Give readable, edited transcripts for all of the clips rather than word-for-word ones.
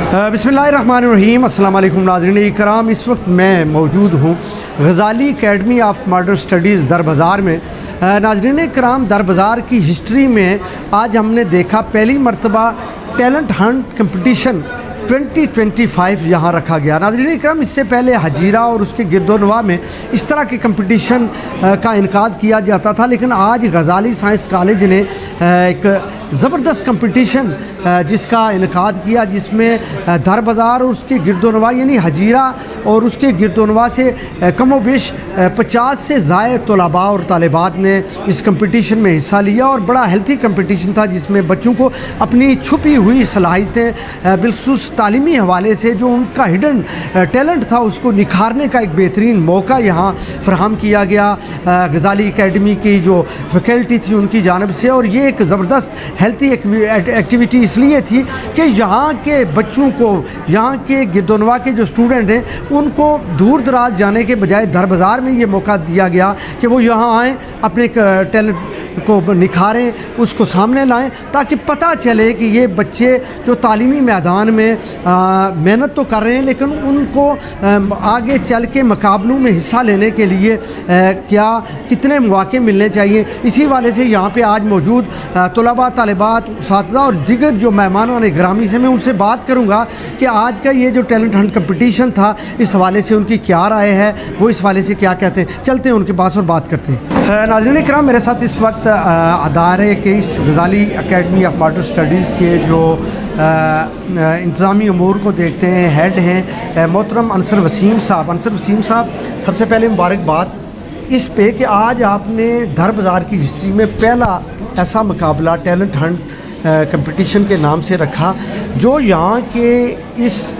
बिस्मिल्लाहिर्रहमानिर्रहीम अस्सलाम वालेकुम नाज़रीन इकराम। इस वक्त मैं मौजूद हूँ Ghazali academy of modern studies Dar Bazar में। नाज़रीन इकराम, दर बाज़ार की हिस्ट्री में आज हमने देखा पहली मरतबा टैलेंट हंट कंपटीशन 2025 यहाँ रखा गया। नाज़रीन इकराम, इससे पहले हजीरा और उसके गिरदोनवा में इस तरह के कंपटीशन का इनकाद किया जाता था, लेकिन आज गज़ाली साइंस कॉलेज ने एक ज़बरदस्त कंपटीशन जिसका इनकाद किया, जिसमें दर बाज़ार और उसके गिरदोनवा यानी हजीरा और उसके गिरदोनवा से कमो बेश 50 से ज़ायद तलबा और तालिबात ने इस कंपटीशन में हिस्सा लिया और बड़ा हेल्थी कंपटीशन था, जिसमें बच्चों को अपनी छुपी हुई सलाहियतें बिलखुसूस तालीमी हवाले से जो उनका हिडन टैलेंट था उसको निखारने का एक बेहतरीन मौका यहाँ फराहम किया गया गज़ाली एकेडमी की जो फैकल्टी थी उनकी जानिब से। और ये एक ज़बरदस्त हेल्थी एक्टिविटी इसलिए थी कि यहाँ के बच्चों को, यहाँ के गिरदोनवा के जो स्टूडेंट हैं उनको दूर दराज जाने के बजाय दर बाज़ार में ये मौका दिया गया कि वो यहाँ आएँ, अपने टैलेंट को निखारें, उसको सामने लाएं, ताकि पता चले कि ये बच्चे जो तालीमी मैदान में मेहनत तो कर रहे हैं, लेकिन उनको आगे चल के मुकाबलों में हिस्सा लेने के लिए क्या कितने मौके मिलने चाहिए। इसी वाले से यहाँ पे आज मौजूद तलबा, तालिबात, उस्ताज़ा और दिगर जो मेहमानान गिरामी से मैं उनसे बात करूँगा कि आज का ये जो टैलेंट हंट कंपटीशन था इस हवाले से उनकी क्या राय है, वो इस हवाले से क्या कहते हैं। चलते हैं उनके पास और बात करते हैं। नाज़रीन इकराम, मेरे साथ इस वक्त अदारे के इस Ghazali academy of modern studies के जो इंतज़ामी अमूर को देखते हैं हेड हैं मोहतरम अंसर वसीम साहब। अंसर वसीम साहब, सबसे पहले मुबारकबाद इस पे कि आज आपने दर बाज़ार की हिस्ट्री में पहला ऐसा मुकाबला टैलेंट हंट कंपटीशन के नाम से रखा, जो यहाँ के इस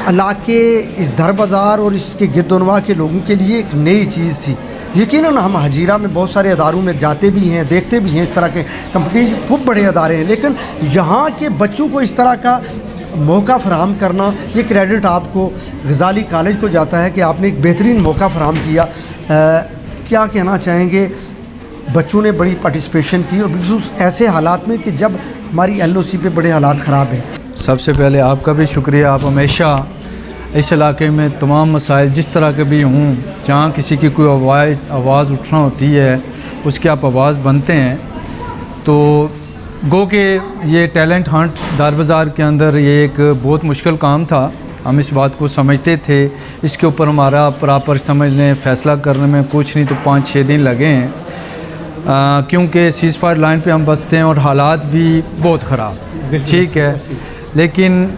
इलाके, इस दर बाज़ार और इसके गिरदोनवा के लोगों के लिए एक नई चीज़ थी। यकीनन हम हजीरा में बहुत सारे अदारों में जाते भी हैं, देखते भी हैं, इस तरह के कंपनी खूब बड़े अदारे हैं, लेकिन यहाँ के बच्चों को इस तरह का मौका फराहम करना, ये क्रेडिट आपको गज़ाली कॉलेज को जाता है कि आपने एक बेहतरीन मौका फराहम किया। क्या कहना चाहेंगे? बच्चों ने बड़ी पार्टिसिपेशन की और बिल्कुल ऐसे हालात में कि जब हमारी LOC पे बड़े हालात ख़राब हैं। सबसे पहले आपका भी शुक्रिया। आप हमेशा इस इलाके में तमाम मसाइल जिस तरह के भी हों, जहाँ किसी की कोई आवाज़ उठना होती है उसकी आप आवाज़ बनते हैं। तो गो के ये टैलेंट हंट दर बाज़ार के अंदर ये एक बहुत मुश्किल काम था, हम इस बात को समझते थे। इसके ऊपर हमारा प्रॉपर समझने, फ़ैसला करने में कुछ नहीं तो 5-6 दिन लगे हैं, क्योंकि सीज़ फायर लाइन पे हम बसते हैं और हालात भी बहुत ख़राब। ठीक है, लेकिन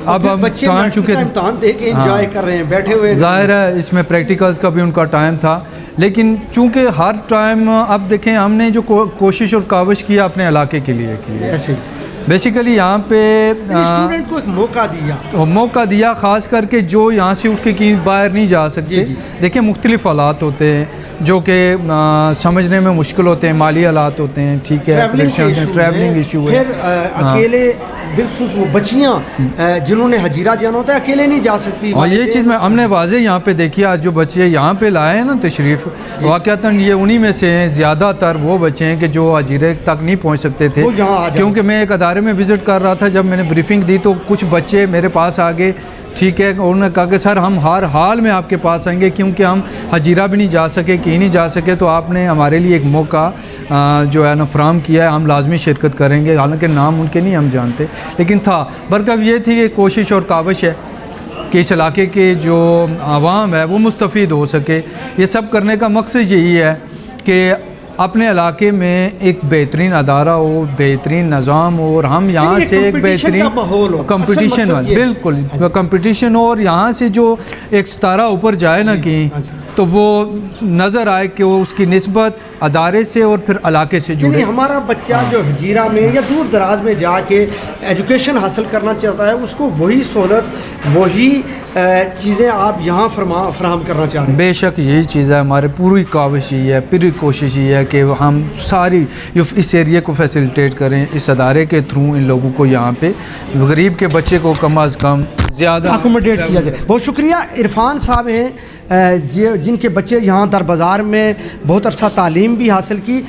अब हम टाइम चुके एंजॉय कर रहे हैं बैठे हुए, ज़ाहिर है इसमें प्रैक्टिकल्स का भी उनका टाइम था, लेकिन चूँकि हर टाइम अब देखें हमने जो कोशिश और काविश किया अपने इलाके के लिए की है। बेसिकली यहाँ पे स्टूडेंट को एक मौका दिया, तो मौका दिया, ख़ास करके जो यहाँ से उठ के बाहर नहीं जा सकते। देखिए मुख्तलिफ हालात होते हैं जो कि समझने में मुश्किल होते हैं, माली हालात होते हैं, ठीक है, ट्रैवलिंग इशू है, अकेले बिल्कुल वो बच्चियाँ जिन्होंने हजीरा जाना होता है अकेले नहीं जा सकती। और ये चीज़ हमने वाज़े यहाँ पे देखी। आज जो बच्चे यहाँ पे लाए हैं ना तशरीफ़, वाक़तन ये उन्हीं में से हैं। ज़्यादातर वो बच्चे हैं कि जो हजीरे तक नहीं पहुँच सकते थे, क्योंकि मैं एक अदारे में विज़िट कर रहा था, जब मैंने ब्रीफिंग दी तो कुछ बच्चे मेरे पास आ गए, ठीक है, उन्होंने कहा कि सर हम हर हाल में आपके पास आएंगे, क्योंकि हम हजीरा भी नहीं जा सके, कहीं नहीं जा सके, तो आपने हमारे लिए एक मौका जो है ना फराहम किया है, हम लाजमी शिरकत करेंगे। हालांकि नाम उनके नहीं हम जानते, लेकिन था बरकत ये थी कि कोशिश और काविश है कि इस इलाके के जो आवाम है वो मुस्तफ़ीद हो सके। ये सब करने का मकसद यही है कि अपने इलाके में एक बेहतरीन अदारा हो, बेहतरीन निज़ाम हो, और हम यहाँ से एक बेहतरीन कंपटीशन हो, बिल्कुल कंपटीशन हो, और यहाँ से जो एक सितारा ऊपर जाए ना कि तो वो नज़र आए कि वो उसकी निस्बत अदारे से और फिर इलाके से जुड़े। हमारा बच्चा जो हजीरा में या दूर दराज में जाके एजुकेशन हासिल करना चाहता है, उसको वही सहूलत, वही चीज़ें आप यहाँ फराहम करना चाह रहे हैं। बेशक यही चीज़ है, हमारी पूरी काविश यही है, पूरी कोशिश ये है कि हम सारी इस एरिया को फैसिलिटेट करें, इस अदारे के थ्रू इन लोगों को यहाँ पे गरीब के बच्चे को कम अज़ कम ज़्यादा अकोमोडेट किया जाए। बहुत शुक्रिया। इरफान साहब हैं जिनके बच्चे यहाँ दर बाज़ार में बहुत अरसा तालीम تعلیم بھی حاصل کی.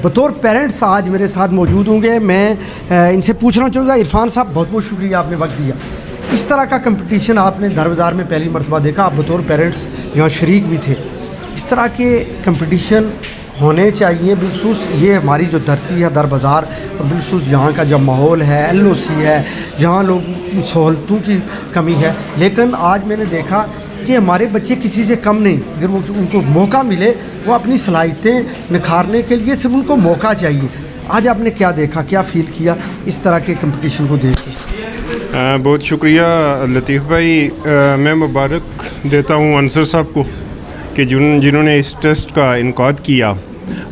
بطور پیرنٹس آج میرے ساتھ موجود ہوں گے. میں ان سے پوچھنا چاہوں گا. عرفان صاحب بہت بہت شکریہ, آپ نے وقت دیا. اس طرح کا کمپٹیشن آپ نے در بازار میں پہلی مرتبہ دیکھا, آپ بطور پیرنٹس یہاں شریک بھی تھے. اس طرح کے کمپٹیشن ہونے چاہیے, بالخصوص یہ ہماری جو دھرتی ہے در بازار, اور بالخصوص یہاں کا جو ماحول ہے, LOC ہے, جہاں لوگ سہولتوں کی کمی ہے. لیکن آج میں نے دیکھا کہ ہمارے بچے کسی سے کم نہیں. اگر وہ ان کو موقع ملے, وہ اپنی صلاحیتیں نکھارنے کے لیے صرف ان کو موقع چاہیے. آج آپ نے کیا دیکھا, کیا فیل کیا اس طرح کے کمپٹیشن کو دیکھ کے؟ بہت شکریہ لطیف بھائی. میں مبارک دیتا ہوں انصر صاحب کو کہ جنہوں نے اس ٹیسٹ کا انعقاد کیا,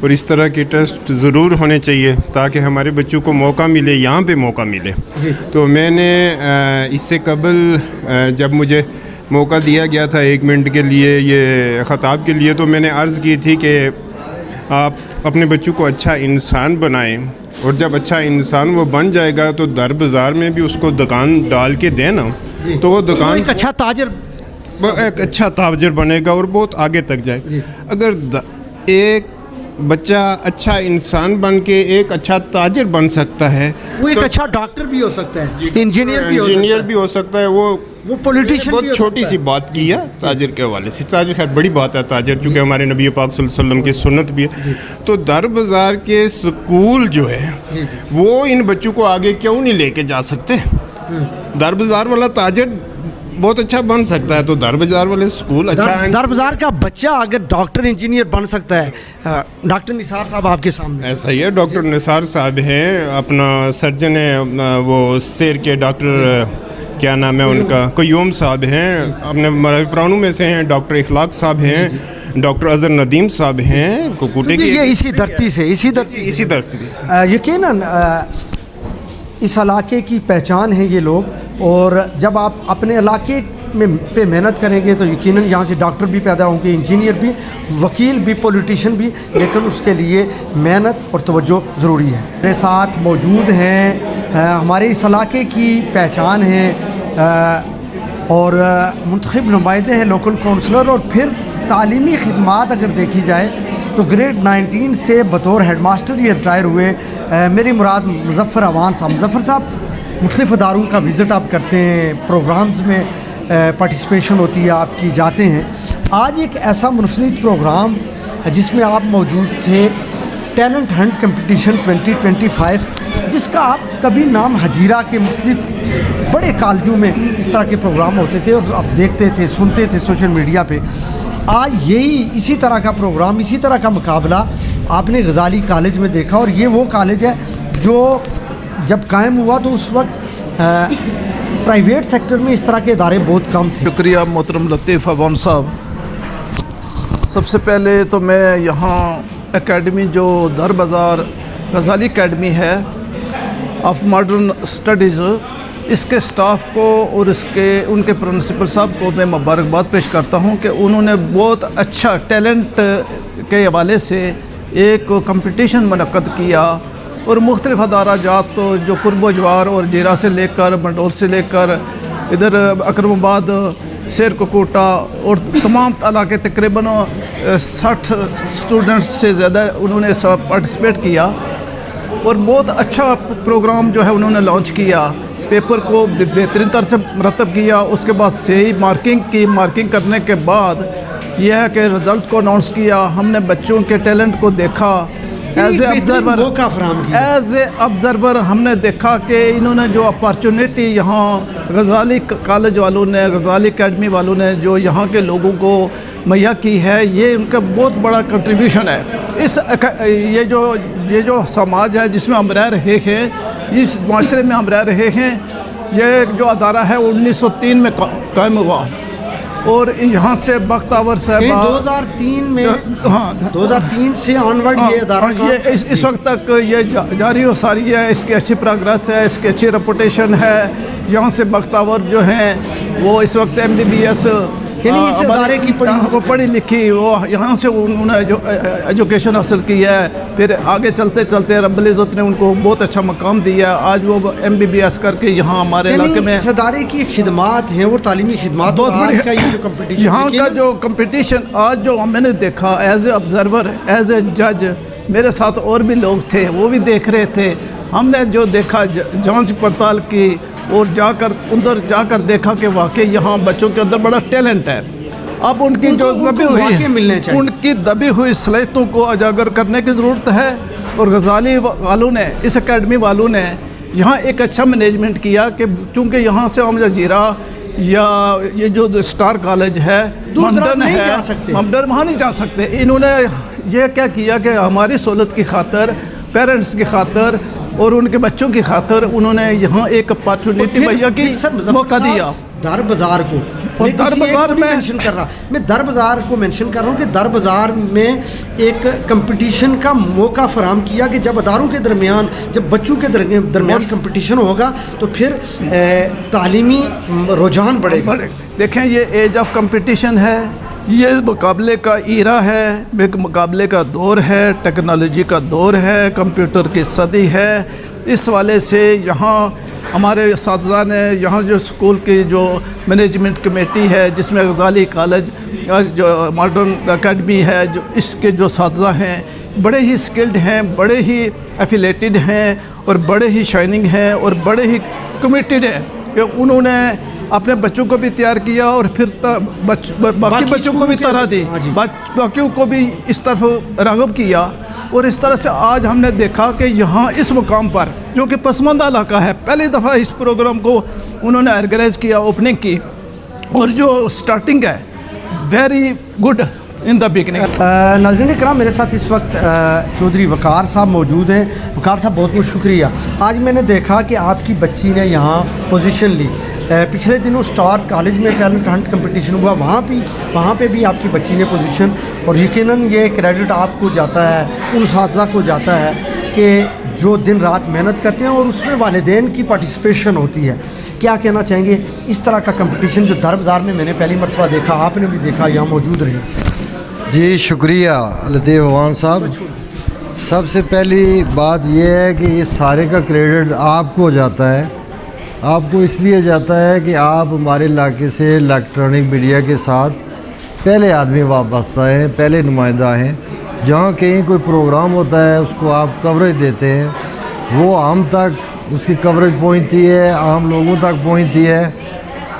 اور اس طرح کے ٹیسٹ ضرور ہونے چاہیے تاکہ ہمارے بچوں کو موقع ملے, یہاں پہ موقع ملے. تو میں نے اس سے قبل جب مجھے موقع دیا گیا تھا 1 منٹ کے لیے یہ خطاب کے لیے, تو میں نے عرض کی تھی کہ آپ اپنے بچوں کو اچھا انسان بنائیں, اور جب اچھا انسان وہ بن جائے گا تو در بازار میں بھی اس کو دکان ڈال کے دیں نا, تو وہ دکان ایک اچھا تاجر, ایک اچھا تاجر بنے گا اور بہت آگے تک جائے. اگر ایک بچہ اچھا انسان بن کے ایک اچھا تاجر بن سکتا ہے, وہ ایک اچھا ڈاکٹر بھی ہو سکتا ہے, انجینئر بھی ہو سکتا ہے, وہ پولیٹیشین. بہت چھوٹی سی بات کی ہے تاجر کے حوالے سے. تاجر خیر بڑی بات ہے تاجر, چونکہ ہمارے نبی پاک صلی اللہ علیہ وسلم کی سنت بھی ہے. تو در بازار کے سکول جو ہے وہ ان بچوں کو آگے کیوں نہیں لے کے جا سکتے؟ در بازار والا تاجر بہت اچھا بن سکتا ہے, تو در بازار والے سکول اچھا ہے. در بازار کا بچہ اگر ڈاکٹر انجینئر بن سکتا ہے. ڈاکٹر نثار صاحب آپ کے سامنے ایسا ہی ہے. ڈاکٹر نثار صاحب ہیں, اپنا سرجن ہے, وہ سیر کے ڈاکٹر کیا نام ہے ان کا, قیوم صاحب ہیں, اپنے مراوی پرانو میں سے ہیں. ڈاکٹر اخلاق صاحب ہیں, ڈاکٹر اظہر ندیم صاحب ہیں, کوکوٹے کے. یہ اسی دھرتی سے اسی دھرتی سے یقیناً اس علاقے کی پہچان ہے یہ لوگ. اور جب آپ اپنے علاقے میں پہ محنت کریں گے تو یقیناً یہاں سے ڈاکٹر بھی پیدا ہوں گے, انجینئر بھی, وکیل بھی, پولیٹیشین بھی, لیکن اس کے لیے محنت اور توجہ ضروری ہے. میرے ساتھ موجود ہیں ہمارے اس علاقے کی پہچان ہیں اور منتخب نمائندے ہیں, لوکل کونسلر, اور پھر تعلیمی خدمات اگر دیکھی جائے تو گریڈ 19 سے بطور ہیڈ ماسٹر یہ ریٹائر ہوئے. میری مراد مظفر عوان صاحب. مظفر صاحب مختلف اداروں کا وزٹ آپ کرتے ہیں, پروگرامز میں پارٹیسپیشن ہوتی ہے آپ کی, جاتے ہیں. آج ایک ایسا منفرد پروگرام جس میں آپ موجود تھے, ٹیلنٹ ہنٹ کمپٹیشن 2025, جس کا آپ کبھی نام حجیرہ کے مختلف بڑے کالجوں میں اس طرح کے پروگرام ہوتے تھے اور آپ دیکھتے تھے, سنتے تھے سوشل میڈیا پہ. آج یہی اسی طرح کا پروگرام, اسی طرح کا مقابلہ آپ نے غزالی کالج میں دیکھا, اور یہ وہ کالج ہے جو جب قائم ہوا تو اس وقت پرائیویٹ سیکٹر میں اس طرح کے ادارے بہت کم تھے. شکریہ محترم لطیف عوان صاحب. سب سے پہلے تو میں یہاں اکیڈمی جو در بازار غزالی اکیڈمی ہے آف ماڈرن اسٹڈیز, اس کے سٹاف کو اور ان کے پرنسپل صاحب کو میں مبارکباد پیش کرتا ہوں کہ انہوں نے بہت اچھا ٹیلنٹ کے حوالے سے ایک کمپٹیشن منعقد کیا, اور مختلف ادارہ جات جو قرب و جوار اور جیرا سے لے کر منڈول سے لے کر ادھر اکرم آباد, سیر کوکوٹا اور تمام علاقے تقریباً 60 اسٹوڈنٹس سے زیادہ انہوں نے پارٹیسپیٹ کیا, اور بہت اچھا پروگرام جو ہے انہوں نے لانچ کیا. پیپر کو بہترین طرح سے مرتب کیا. اس کے بعد صحیح مارکنگ کرنے کے بعد یہ ہے کہ رزلٹ کو اناؤنس کیا. ہم نے بچوں کے ٹیلنٹ کو دیکھا ایز اے آبزرور. ہم نے دیکھا کہ انہوں نے جو اپارچونیٹی یہاں غزالی کالج والوں نے, غزالی اکیڈمی والوں نے جو یہاں کے لوگوں کو مہیا کی ہے, یہ ان کا بہت بڑا کنٹریبیوشن ہے. یہ جو سماج ہے جس میں ہم رہ رہے ہیں, اس معاشرے میں ہم رہ رہے ہیں, یہ جو ادارہ ہے 1903 میں قائم ہوا, اور یہاں سے بختاور صاحب 2003 میں 2003 سے آنورڈ یہ ادارہ اس وقت تک یہ جاری و ساری ہے. اس کی اچھی پروگریس ہے, اس کی اچھی ریپوٹیشن ہے. یہاں سے بختاور جو ہیں وہ اس وقت MBBS یعنی اس ادارے کی وہ پڑھی لکھی، وہ یہاں سے انہوں نے جو ایجوکیشن حاصل کی ہے، پھر آگے چلتے چلتے رب العزت نے ان کو بہت اچھا مقام دیا. آج وہ MBBS کر کے یہاں ہمارے علاقے میں اس ادارے کی خدمات ہیں وہ تعلیمی خدمات بہت بڑی کا یہ جو کمپٹیشن یہاں کا جو کمپٹیشن آج جو میں نے دیکھا as a observer, as a جج، میرے ساتھ اور بھی لوگ تھے وہ بھی دیکھ رہے تھے. ہم نے جو دیکھا جانچ پڑتال کی اور اندر جا کر دیکھا کہ واقعی یہاں بچوں کے اندر بڑا ٹیلنٹ ہے. اب ان کی جو ان کی دبی ہوئی صلاحیتوں کو اجاگر کرنے کی ضرورت ہے. اور غزالی والوں نے، اس اکیڈمی والوں نے یہاں ایک اچھا مینجمنٹ کیا کہ چونکہ یہاں سے ہم جزیرہ یا یہ جو اسٹار کالج ہے ممڈن ہے، ممڈن وہاں نہیں جا سکتے. انہوں نے یہ کیا کیا کہ ہماری سہولت کی خاطر، پیرنٹس کی خاطر اور ان کے بچوں کی خاطر انہوں نے یہاں ایک اپارچونیٹی مہیا کی، موقع دیا. در بازار کو اور در بازار میں در بازار کو مینشن کر رہا ہوں کہ در بازار میں ایک کمپٹیشن کا موقع فراہم کیا کہ جب اداروں کے درمیان، جب بچوں کے درمیان کمپٹیشن ہوگا تو پھر تعلیمی رجحان بڑھے گا. دیکھیں یہ ایج آف کمپٹیشن ہے، یہ مقابلے کا ایرا ہے، ایک مقابلے کا دور ہے، ٹیکنالوجی کا دور ہے، کمپیوٹر کی صدی ہے. اس والے سے یہاں ہمارے اساتذہ نے، یہاں جو اسکول کی جو مینجمنٹ کمیٹی ہے جس میں غزالی کالج جو ماڈرن اکیڈمی ہے، جو اس کے جو اساتذہ ہیں بڑے ہی اسکلڈ ہیں، بڑے ہی ایفیلیٹڈ ہیں اور بڑے ہی شائننگ ہیں اور بڑے ہی کمیٹڈ ہیں کہ انہوں نے اپنے بچوں کو بھی تیار کیا اور پھر باقی بچوں کو بھی طرح دی، باقیوں کو بھی اس طرف راغب کیا. اور اس طرح سے آج ہم نے دیکھا کہ یہاں اس مقام پر جو کہ پسماندہ علاقہ ہے، پہلی دفعہ اس پروگرام کو انہوں نے آرگنائز کیا، اوپننگ کی، اور جو سٹارٹنگ ہے very good in the beginning. ناظرین کرام، میرے ساتھ اس وقت چودھری وقار صاحب موجود ہیں. وقار صاحب بہت بہت شکریہ. آج میں نے دیکھا کہ آپ کی بچی نے یہاں پوزیشن لی. پچھلے دنوں اسٹار کالج میں ٹیلنٹ ہنٹ کمپٹیشن ہوا، وہاں پہ بھی آپ کی بچی نے پوزیشن، اور یقیناً یہ کریڈٹ آپ کو جاتا ہے، ان اساتذہ کو جاتا ہے کہ جو دن رات محنت کرتے ہیں اور اس میں والدین کی پارٹیسپیشن ہوتی ہے. کیا کہنا چاہیں گے اس طرح کا کمپٹیشن جو در بازار میں نے پہلی مرتبہ دیکھا، آپ نے بھی دیکھا، یہاں موجود رہے؟ جی شکریہ لطیف عوان صاحب. سب سے پہلی بات یہ ہے کہ یہ سارے کا کریڈٹ آپ کو جاتا ہے. آپ کو اس لیے جاتا ہے کہ آپ ہمارے علاقے سے الیکٹرانک میڈیا کے ساتھ پہلے آدمی وابستہ ہیں، پہلے نمائندہ ہیں. جہاں کہیں کوئی پروگرام ہوتا ہے اس کو آپ کوریج دیتے ہیں، وہ عام تک اس کی کوریج پہنچتی ہے، عام لوگوں تک پہنچتی ہے،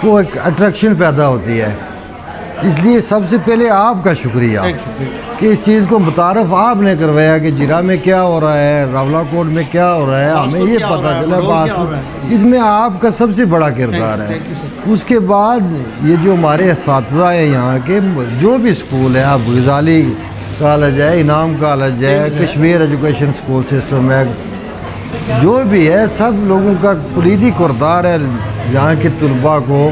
تو ایک اٹریکشن پیدا ہوتی ہے. اس لیے سب سے پہلے آپ کا شکریہ کہ اس چیز کو متعارف آپ نے کروایا کہ جیرا میں کیا ہو رہا ہے، راولہ کوٹ میں کیا ہو رہا ہے، ہمیں یہ پتہ چلا پاسپورٹ، اس میں آپ کا سب سے بڑا کردار ہے. اس کے بعد یہ جو ہمارے اساتذہ ہیں یہاں کے، جو بھی اسکول ہے، آپ غزالی کالج ہے، انعام کالج ہے، کشمیر ایجوکیشن اسکول سسٹم ہے، جو بھی ہے، سب لوگوں کا کلیدی کردار ہے یہاں کے طلباء کو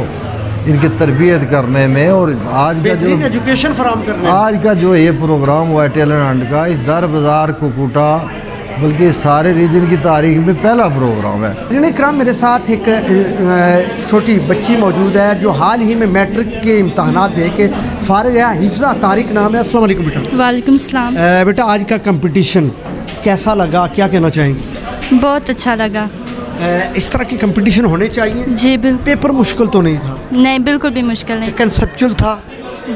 ان کی تربیت کرنے میں. اور آج کا جو ایجوکیشن فراہم کرنے، آج کا جو یہ پروگرام ہوا ہے ٹیلنٹ ہنٹ کا، اس در بازار کوکوٹا بلکہ سارے ریجن کی تاریخ میں پہلا پروگرام ہے. ناظرین کرام، میرے ساتھ ایک چھوٹی بچی موجود ہے جو حال ہی میں میٹرک کے امتحانات دے کے فارغ ہے. حفظہ طارق نام ہے. السلام علیکم بیٹا. وعلیکم السلام. بیٹا آج کا کمپٹیشن کیسا لگا، کیا کہنا چاہیں گے؟ بہت اچھا لگا. اس طرح کے کمپٹیشن ہونے چاہیے. جی بالکل. پیپر مشکل تو نہیں تھا؟ نہیں بالکل بھی مشکل نہیں. کنسپچل تھا؟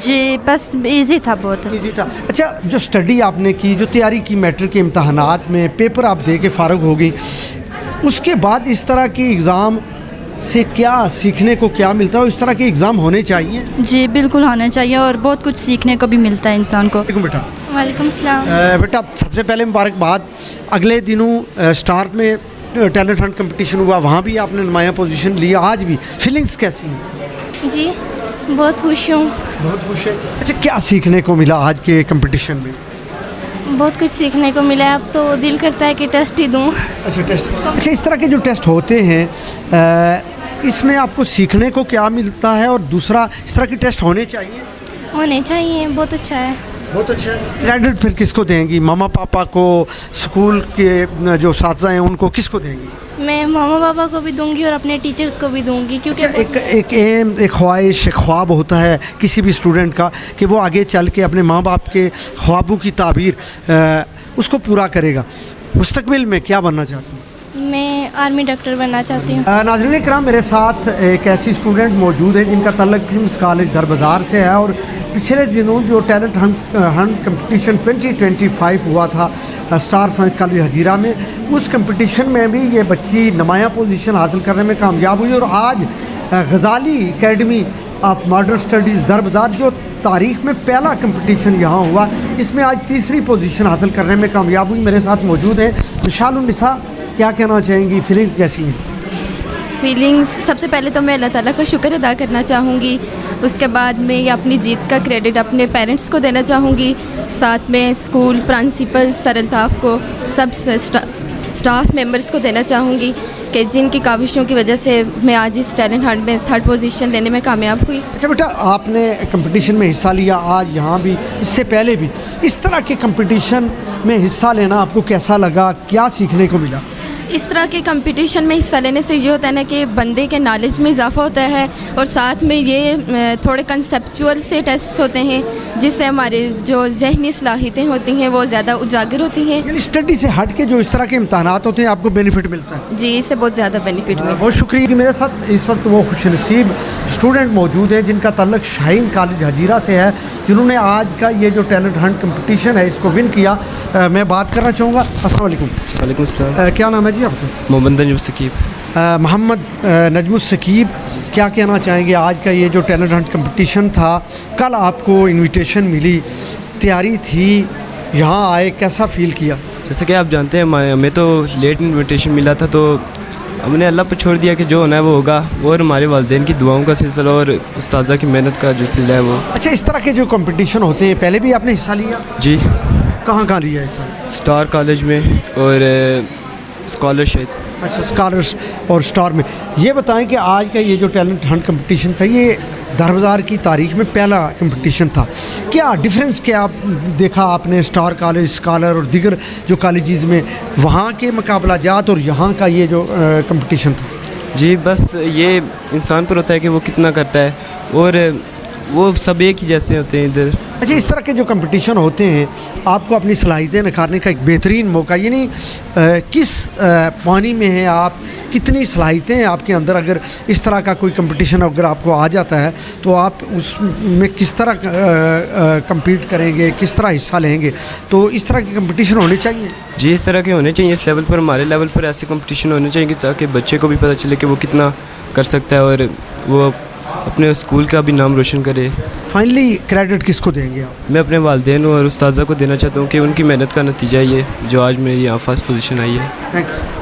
جی بس ایزی تھا، بہت ایزی تھا. اچھا، جو اسٹڈی آپ نے کی، جو تیاری کی میٹرک کے امتحانات میں، پیپر آپ دے کے فارغ ہو گئی، اس کے بعد اس طرح کے اگزام سے کیا سیکھنے کو کیا ملتا ہے؟ اس طرح کے اگزام ہونے چاہیے. جی بالکل ہونا چاہیے اور بہت کچھ سیکھنے کو بھی ملتا ہے انسان کو. بیٹا. وعلیکم السلام. بیٹا سب سے پہلے مبارکباد. اگلے دنوں اسٹار میں ٹیلنٹ ہنٹ کمپٹیشن ہوا، وہاں بھی آپ نے نمایاں پوزیشن لی. آج بھی فیلنگس کیسی ہیں؟ جی بہت خوش ہوں. بہت خوش ہے. اچھا، کیا سیکھنے کو ملا آج کے کمپٹیشن میں؟ بہت کچھ سیکھنے کو ملا ہے. اب تو دل کرتا ہے کہ ٹیسٹ ہی دوں. اچھا ٹیسٹ. اچھا، اس طرح کے جو ٹیسٹ ہوتے ہیں اس میں آپ کو سیکھنے کو کیا ملتا ہے؟ اور دوسرا، اس طرح کے ٹیسٹ ہونے چاہیے. ہونے چاہیے. بہت اچھا ہے. बहुत अच्छा है। क्रेडिट फिर किसको देंगी? मामा पापा को, स्कूल के जो साथी हैं उनको किसको देंगी? मैं मामा पापा को भी दूंगी और अपने टीचर्स को भी दूंगी, क्योंकि एक एम, एक ख्वाहिश, एक ख्वाब होता है किसी भी स्टूडेंट का कि वो आगे चल के अपने माँ बाप के ख्वाबों की ताबीर उसको पूरा करेगा। मुस्तकबिल में क्या बनना चाहती हूँ? मैं आर्मी डॉक्टर बनना चाहती हूँ। नाज़रीन इकराम, मेरे साथ एक ऐसी स्टूडेंट मौजूद है जिनका तल्लुक़ फिल्म्स कॉलेज दर बाज़ार से है और पिछले दिनों जो टैलेंट हंट कंपटीशन 2025 हुआ था स्टार साइंस कॉलेज हजीरा में, उस कंपटीशन में भी ये बच्ची नुमायाँ पोजीशन हासिल करने में कामयाब हुई और आज Ghazali academy of modern studies Dar Bazar, जो तारीख़ में पहला कंपटीशन यहाँ हुआ, इसमें आज तीसरी पोजीशन हासिल करने में कामयाब हुई। मेरे साथ मौजूद है मिसाल-उन-निसा। क्या कहना चाहेंगी, फीलिंग्स कैसी हैं? फीलिंग्स, सबसे पहले तो मैं अल्लाह ताला का शुक्र अदा करना चाहूँगी। उसके बाद मैं ये अपनी जीत का क्रेडिट अपने पेरेंट्स को देना चाहूँगी, साथ में स्कूल प्रिंसिपल सर अल्ताफ़ को, सब स्टाफ मेंबर्स को देना चाहूँगी कि जिनकी काविशों की वजह से मैं आज इस टैलेंट हंट में 3rd पोजीशन लेने में कामयाब हुई। अच्छा बेटा, आपने कंपटीशन में हिस्सा लिया आज यहाँ भी, इससे पहले भी। इस तरह के कंपटीशन में हिस्सा लेना आपको कैसा लगा, क्या सीखने को मिला? इस तरह के कंपटीशन में हिस्सा लेने से ये होता है ना कि बंदे के नॉलेज में इजाफा होता है और साथ में ये थोड़े कंसेप्चुअल से टेस्ट होते हैं जिससे हमारे जो ज़हनी सलाहियतें होती हैं वो ज़्यादा उजागर होती हैं। यानी स्टडी से हट के जो इस तरह के इम्तहानात होते हैं आपको बेनिफिट मिलता है? जी, इससे बहुत ज़्यादा बेनिफिट मिलता है। बहुत शुक्रिया कि मेरे साथ इस वक्त वो खुशनसीब स्टूडेंट मौजूद हैं जिनका ताल्लुक़ शाहीन कॉलेज हजीरा से है, जिन्होंने आज का ये जो टैलेंट हंट कंपटीशन है इसको विन किया। मैं बात करना चाहूँगा। अस्सलाम वालेकुम। वालेकुम सलाम। क्या नाम है जी आपका? मोहम्मद नजमुल सकीब। मोहम्मद नजमुल सकीब, क्या कहना चाहेंगे? आज का ये जो टैलेंट हंट कंपटीशन था, कल आपको इनविटेशन मिली, तैयारी थी, यहाँ आए, कैसा फ़ील किया? जैसे कि आप जानते हैं हमें तो लेट इनविटेशन मिला था, तो हमने अल्लाह पर छोड़ दिया कि जो होना है वो होगा, और हमारे वालिदैन की दुआओं का सिलसिला और उस्ताज़ा की मेहनत का जो सिलसिला है वो। अच्छा, इस तरह के जो कंपटीशन होते हैं पहले भी आपने हिस्सा लिया? जी। कहाँ लिया हिस्सा? स्टार कॉलेज में और स्कॉलरशिप। अच्छा, स्कॉलर्स और स्टार में। ये बताएं कि आज का ये जो टैलेंट हंट कंपटीशन था, ये दर बाज़ार की तारीख में पहला कंपटीशन था। क्या डिफरेंस क्या देखा आपने स्टार कॉलेज, स्कॉलर और दीगर जो कॉलेजेस में, वहाँ के मुकाबला जात और यहाँ का ये जो कंपटीशन था? जी, बस ये इंसान पर होता है कि वो कितना करता है, और वो सब एक ही जैसे होते हैं इधर। अच्छा, इस तरह के जो कंपटीशन होते हैं आपको अपनी सलाहियतें निखारने का एक बेहतरीन मौका, यानी किस पानी में हैं आप, कितनी सलाहियतें हैं आपके अंदर, अगर इस तरह का कोई कंपटीशन अगर आपको आ जाता है तो आप उसमें किस तरह कम्पीट करेंगे, किस तरह हिस्सा लेंगे? तो इस तरह के कंपटीशन होने चाहिए। जी, इस तरह के होने चाहिए। इस लेवल पर, हमारे लेवल पर ऐसे कंपटीशन होने चाहिए ताकि बच्चे को भी पता चले कि वो कितना कर सकता है और वो अपने स्कूल का भी नाम रोशन करे। फाइनली क्रेडिट किसको देंगे आप? मैं अपने वालिदैन और उस्ताज़ा को देना चाहता हूँ कि उनकी मेहनत का नतीजा ये जो आज मेरी यहाँ 1st पोजीशन आई है। Thank you.